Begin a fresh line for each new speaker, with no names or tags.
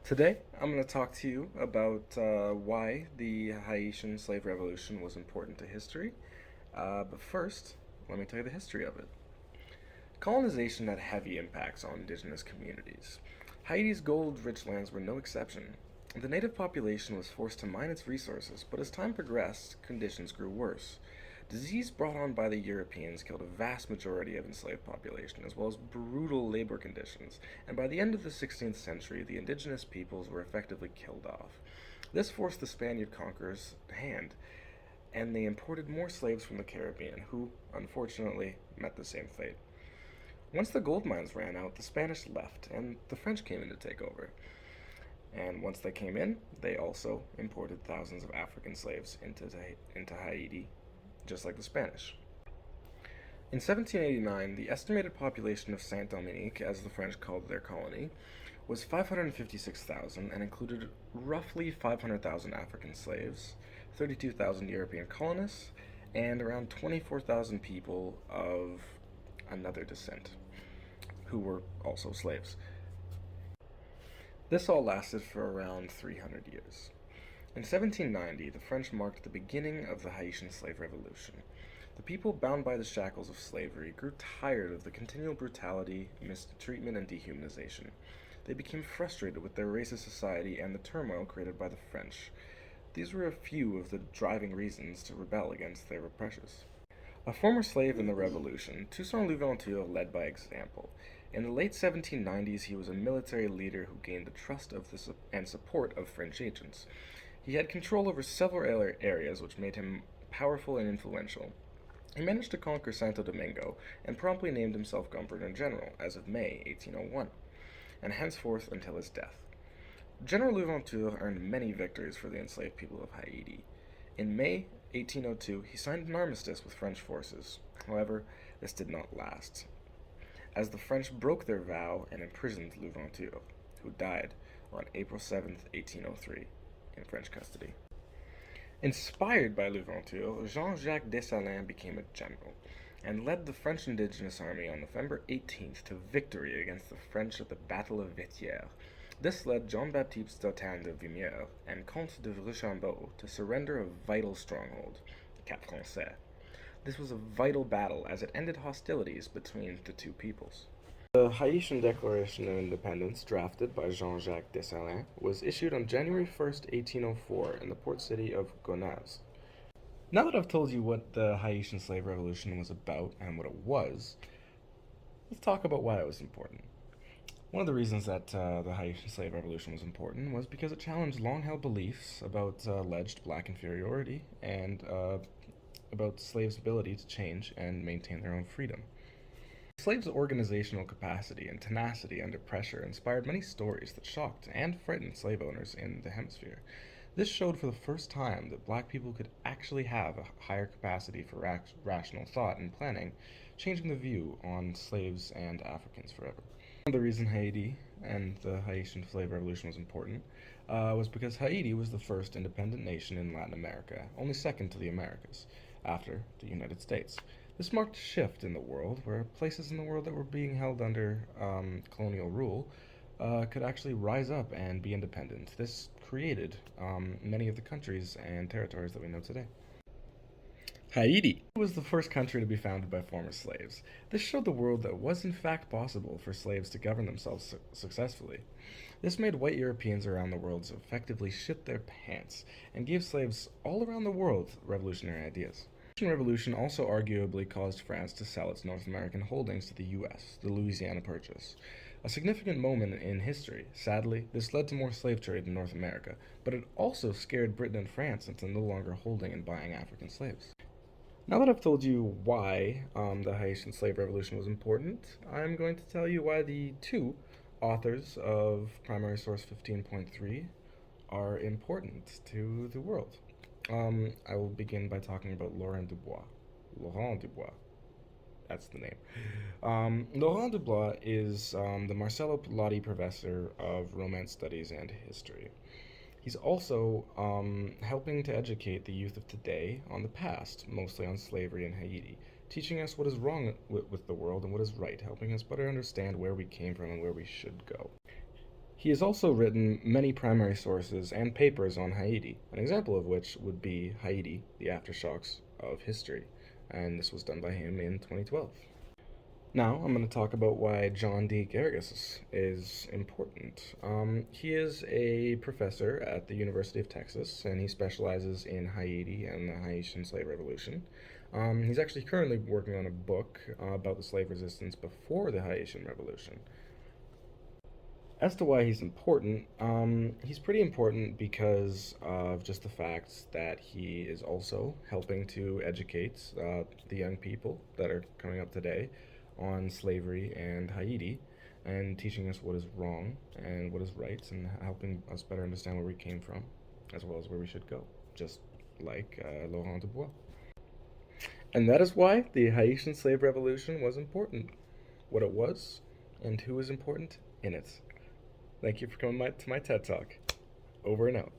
Today, I'm going to talk to you about why the Haitian slave revolution was important to history. But first, let me tell you the history of it. Colonization had heavy impacts on indigenous communities. Haiti's gold-rich lands were no exception. The native population was forced to mine its resources, but as time progressed, conditions grew worse. Disease brought on by the Europeans killed a vast majority of enslaved population, as well as brutal labor conditions, and by the end of the 16th century, the indigenous peoples were effectively killed off. This forced the Spaniard conquerors' hand, and they imported more slaves from the Caribbean, who, unfortunately, met the same fate. Once the gold mines ran out, the Spanish left, and the French came in to take over. And once they came in, they also imported thousands of African slaves into Haiti, just like the Spanish. In 1789, the estimated population of Saint Dominique, as the French called their colony, was 556,000 and included roughly 500,000 African slaves, 32,000 European colonists, and around 24,000 people of another descent, who were also slaves. This all lasted for around 300 years. In 1790, the French marked the beginning of the Haitian slave revolution. The people bound by the shackles of slavery grew tired of the continual brutality, mistreatment, and dehumanization. They became frustrated with their racist society and the turmoil created by the French. These were a few of the driving reasons to rebel against their oppressors. A former slave in the Revolution, Toussaint Louverture led by example. In the late 1790s, he was a military leader who gained the trust of and support of French agents. He had control over several areas, which made him powerful and influential. He managed to conquer Santo Domingo and promptly named himself Governor General as of May 1801, and henceforth until his death. General Louverture earned many victories for the enslaved people of Haiti. In May 1802, he signed an armistice with French forces. However, this did not last, as the French broke their vow and imprisoned Louverture, who died on April 7th, 1803, in French custody. Inspired by Louverture, Jean-Jacques Dessalines became a general and led the French indigenous army on November 18th to victory against the French at the Battle of Vétières. This led Jean-Baptiste Dautin de Vimier and Comte de Rochambeau to surrender a vital stronghold, Cap Français. This was a vital battle as it ended hostilities between the two peoples. The Haitian Declaration of Independence, drafted by Jean-Jacques Dessalines, was issued on January 1st, 1804, in the port city of Gonesse. Now that I've told you what the Haitian slave revolution was about and what it was, let's talk about why it was important. One of the reasons that the Haitian slave revolution was important was because it challenged long-held beliefs about alleged black inferiority and about slaves' ability to change and maintain their own freedom. Slaves' organizational capacity and tenacity under pressure inspired many stories that shocked and frightened slave owners in the hemisphere. This showed for the first time that black people could actually have a higher capacity for rational thought and planning, changing the view on slaves and Africans forever. The reason Haiti and the Haitian slave revolution was important was because Haiti was the first independent nation in Latin America, only second to the Americas, after the United States. This marked a shift in the world where places in the world that were being held under colonial rule could actually rise up and be independent. This created many of the countries and territories that we know today. Haiti was the first country to be founded by former slaves. This showed the world that it was in fact possible for slaves to govern themselves successfully. This made white Europeans around the world effectively shit their pants and gave slaves all around the world revolutionary ideas. The Russian Revolution also arguably caused France to sell its North American holdings to the U.S., the Louisiana Purchase. A significant moment in history. Sadly, this led to more slave trade in North America, but it also scared Britain and France into no longer holding and buying African slaves. Now that I've told you why the Haitian slave revolution was important, I'm going to tell you why the two authors of Primary Source 15.3 are important to the world. I will begin by talking about Laurent Dubois. Laurent Dubois. That's the name. Laurent Dubois is the Marcello Pilati Professor of Romance Studies and History. He's also helping to educate the youth of today on the past, mostly on slavery in Haiti, teaching us what is wrong with the world and what is right, helping us better understand where we came from and where we should go. He has also written many primary sources and papers on Haiti, an example of which would be Haiti, the Aftershocks of History, and this was done by him in 2012. Now, I'm going to talk about why John D. Garrigus is important. He is a professor at the University of Texas, and he specializes in Haiti and the Haitian slave revolution. He's actually currently working on a book about the slave resistance before the Haitian Revolution. As to why he's important, he's pretty important because of just the fact that he is also helping to educate the young people that are coming up today on slavery and Haiti, and teaching us what is wrong and what is right, and helping us better understand where we came from, as well as where we should go, just like Laurent Dubois. And that is why the Haitian slave revolution was important, what it was, and who was important in it. Thank you for coming to my TED Talk. Over and out.